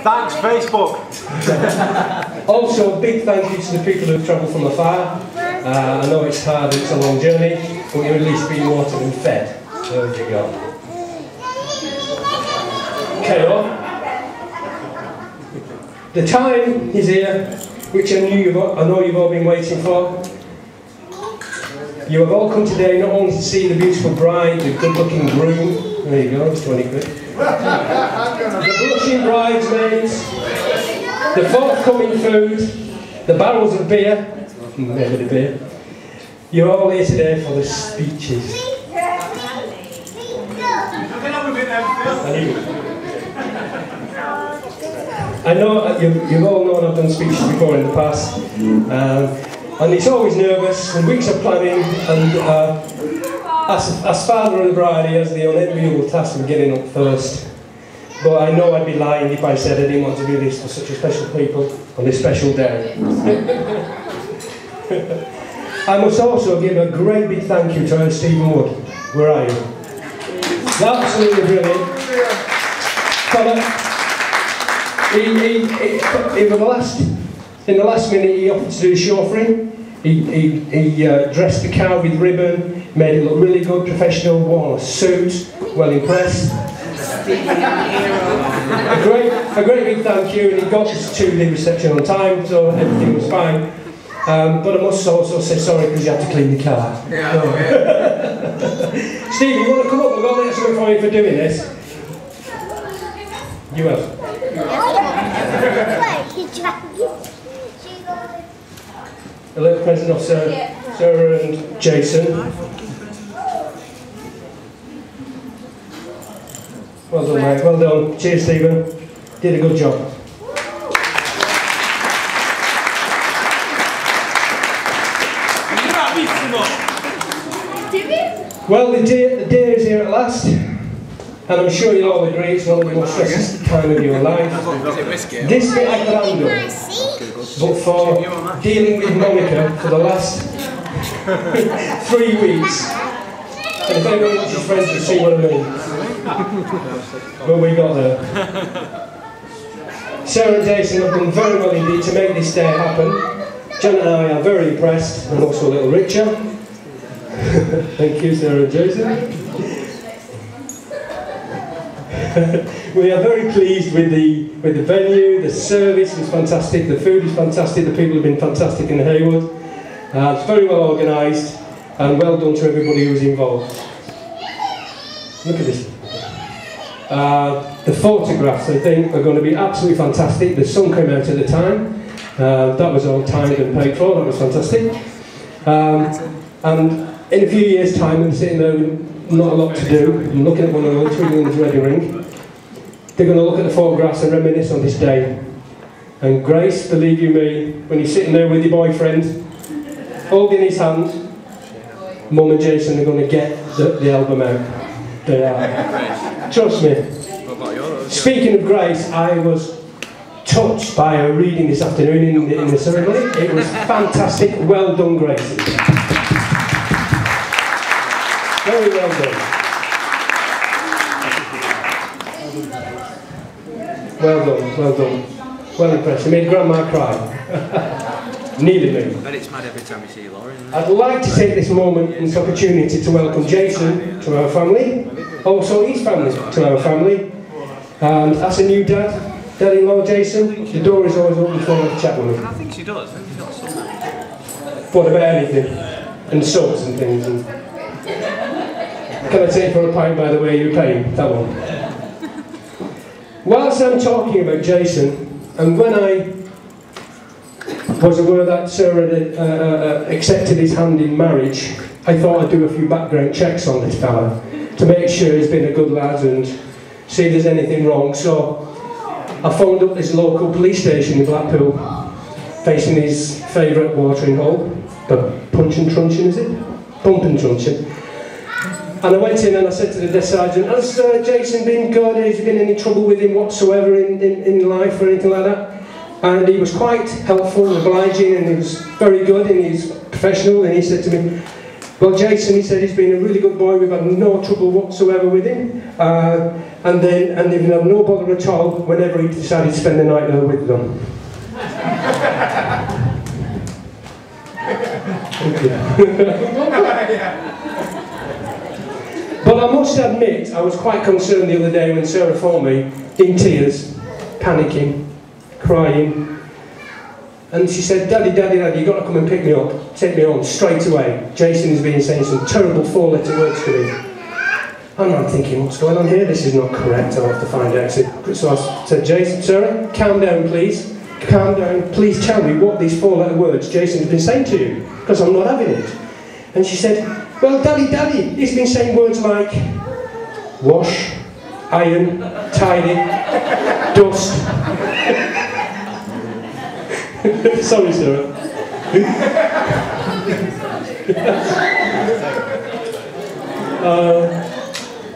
Thanks, Facebook. Also, a big thank you to the people who've travelled from afar. I know it's hard, it's a long journey, but you're at least being watered and fed. There you go. KO. The time is here, which I know you've all been waiting for. You have all come today not only to see the beautiful bride, the good-looking groom. There you go, it's 20 quid. The blushing bridesmaids, the forthcoming food, the barrels of beer, maybe the beer. You're all here today for the speeches. I know you've all known I've done speeches before in the past, and it's always nervous and weeks of planning, and as father of the bride, he has the unenviable task of getting up first. But I know I'd be lying if I said I didn't want to do this for such a special people on this special day. I must also give a great big thank you to Stephen Wood. Where are you? Absolutely brilliant. In the last minute he offered to do a show for him. He dressed the cow with ribbon, made it look really good, professional, wore a suit, well impressed. A great big thank you, and he got us to the reception on time, so everything was fine. But I must also say sorry because you had to clean the car. Steve, you want to come up? We've got a little something for you for doing this. You have. A little present of Sarah and Jason. Well done, mate. Well done. Cheers, Stephen. Did a good job. Well, the day is here at last, and I'm sure you'll all agree it's one of the most stressful time of your life. This bit I can handle, but for dealing with Monica for the last 3 weeks, and if anyone wants his friends to see what I mean, but we got there. Sarah and Jason have done very well indeed to make this day happen. John and I are very impressed, and also a little richer. Thank you, Sarah and Jason. We are very pleased with the venue. The service is fantastic, the food is fantastic, the people have been fantastic in Haywood. It's very well organised, and well done to everybody who was involved. Look at this. The photographs, I think, are going to be absolutely fantastic. The sun came out at the time. That was all timed and paid for. That was fantastic. And in a few years' time, I'm sitting there with not a lot to do. I'm looking at one of the twiddling his wedding ring. They're going to look at the photographs and reminisce on this day. And Grace, believe you me, when you're sitting there with your boyfriend, holding his hand, Mum and Jason are going to get the album out. They are. Trust me. Speaking of Grace, I was touched by her reading this afternoon in the ceremony. It was fantastic. Well done, Grace. Very well done. Well done, well done. Well impressed. You made Grandma cry. Nearly me. But it's mad every time you see Lauren. I'd like to take this moment and this opportunity to welcome Jason to our family, also his family to our family. And as a new dad-in-law Jason, the door is always open for a chat with him. I think she does. What about anything? And subs and things. And can I take for a pint, by the way, you're paying? That one. Whilst I'm talking about Jason, and when I was aware that Sarah had accepted his hand in marriage, I thought I'd do a few background checks on this fella to make sure he's been a good lad and see if there's anything wrong. So I phoned up this local police station in Blackpool, facing his favourite watering hole, the Punch and Truncheon, is it? Pump and Truncheon. And I went in and I said to the desk sergeant, has Jason been good? Has there been any trouble with him whatsoever in life or anything like that? And he was quite helpful and obliging, and he was very good and he's professional, and he said to me, well, Jason, he said, he's been a really good boy, we've had no trouble whatsoever with him. and then have no bother at all whenever he decided to spend the night there with them. But I must admit, I was quite concerned the other day when Sarah phoned me, in tears, panicking, crying. And she said, Daddy, Daddy, Daddy, you've got to come and pick me up, take me home, straight away. Jason has been saying some terrible 4-letter words to me. And I'm thinking, what's going on here? This is not correct, I'll have to find out. So I said, Jason, Sarah, calm down, please. Calm down, please tell me what these 4-letter words Jason's been saying to you, because I'm not having it. And she said, well, Daddy, Daddy, he's been saying words like wash, iron, tidy, dust. Sorry, Sarah.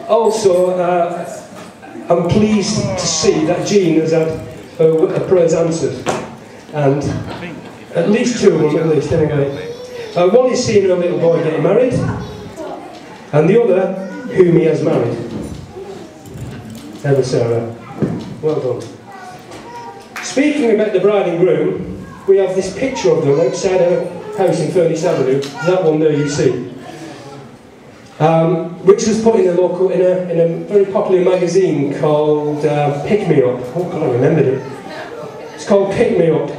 Also, I'm pleased to see that Jean has had her prayers answered, and at least 2 of them, at least, anyway. One is seeing her little boy getting married, and the other, whom he has married. Ever Sarah. Well done. Speaking about the bride and groom, we have this picture of them outside our house in Furnace Avenue. That one there you see. Which was put in a local, in a very popular magazine called Pick Me Up. Oh God, I remembered it. It's called Pick Me Up.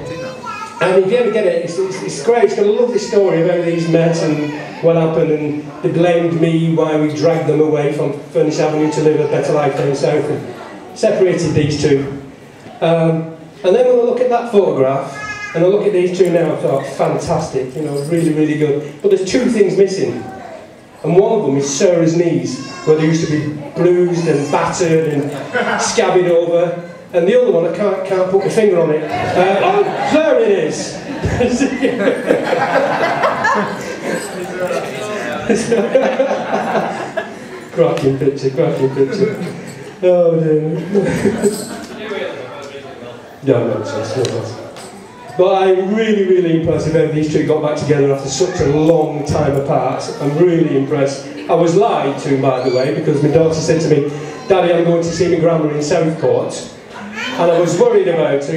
And if you ever get it, it's great. It's got a lovely story of how these met and what happened, and they blamed me why we dragged them away from Furnace Avenue to live a better life down south and separated these two. And then when I look at that photograph, and I look at these two now, I thought, fantastic, you know, really, really good. But there's 2 things missing. And one of them is Sarah's knees, where they used to be bruised and battered and scabbed over. And the other one, I can't put my finger on it. Oh, there it is! Cracking picture, cracking picture. Oh dear. No, it's not. But I'm really, really impressed with how these 2 got back together after such a long time apart. I'm really impressed. I was lied to, by the way, because my daughter said to me, Daddy, I'm going to see my grandma in Southport. And I was worried about her, a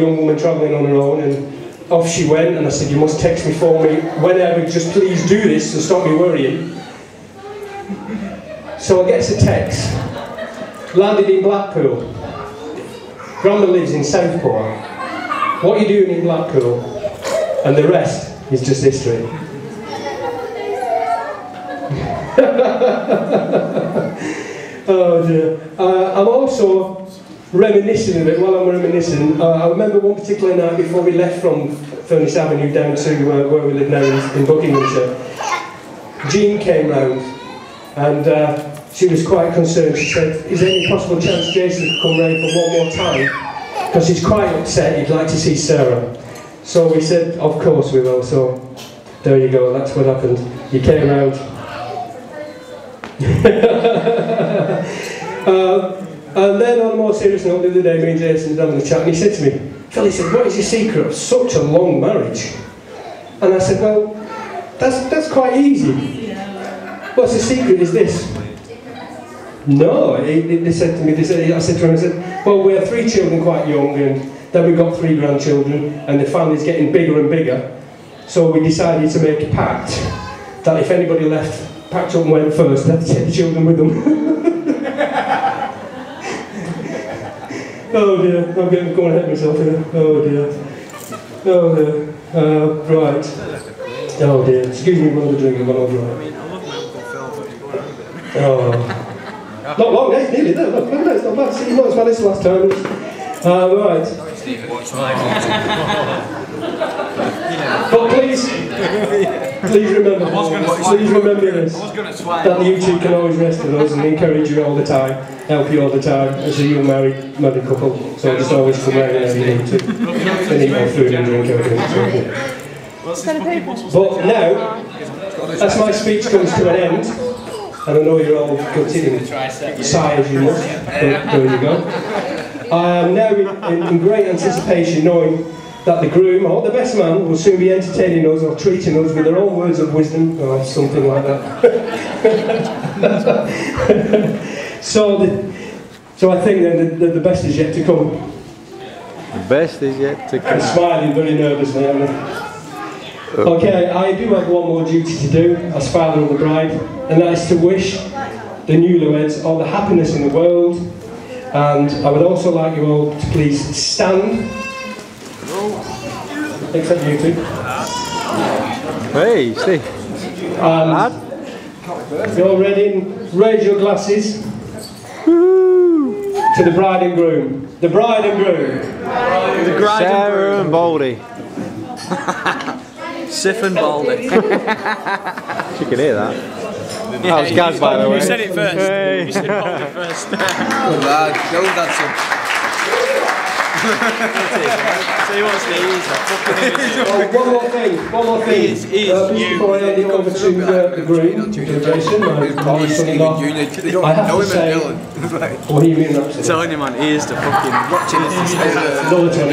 young woman travelling on her own, and off she went, and I said, you must text me for me whenever, just please do this and stop me worrying. So I get a text, landed in Blackpool. Grandma lives in Southport. What are you doing in Blackpool? And the rest is just history. Oh dear. I'm also reminiscing a bit. While I'm reminiscing, I remember one particular night before we left from Furnace Avenue down to where we live now in Buckinghamshire. Jean came round, and she was quite concerned. She said, is there any possible chance Jason could come round for one more time? Because he's quite upset, he'd like to see Sarah. So we said, of course we will. So there you go, that's what happened. He came round. And then on a more serious note, the other day, me and Jason were having a chat, and he said to me, Phil, he said, what is your secret of such a long marriage? And I said, well, that's quite easy. What's the secret is this? No, they said to me, I said to him, I said, well, we had 3 children quite young, and then we got 3 grandchildren, and the family's getting bigger and bigger. So we decided to make a pact that if anybody left, packed up and went first, they'd have to take the children with them. Oh dear, I'm going ahead of myself here. Oh dear. Oh dear. Right. Oh dear. Excuse me, one other drink, one other right. Oh. Not long, it's nearly there. Look, no, it's not bad. See, not as bad as last time. Right. But please remember this, that YouTube can always rest on us and encourage you all the time, help you all the time as a young married couple. So just always come round whenever you need to. Then eat more food and drink everything. But now, as my speech comes to an end, and I know you're all continuing to sigh as you must, but there you go. I am now in great anticipation, knowing that the groom, or the best man, will soon be entertaining us or treating us with their own words of wisdom, or something like that. So I think then the best is yet to come. The best is yet to come. I'm smiling very nervously, aren't I? Okay, I do have one more duty to do as father of the bride, and that is to wish the newlyweds all the happiness in the world. And I would also like you all to please stand. Except you two. Hey, Steve. And you're ready? Raise your glasses to the bride and groom. The bride and groom. Sarah and Baldy. Sif and Baldy. You can hear that. That was Gaz, by the way. You said it first. Hey. You said Baldy first. Good lad, go Dadson. So he wants to ease that. One more thing. He is Before I hand it over to the groom, to Jason, my son-in-law, I have to say, what do you mean that's it? Telling you, man, he is the fucking Another time.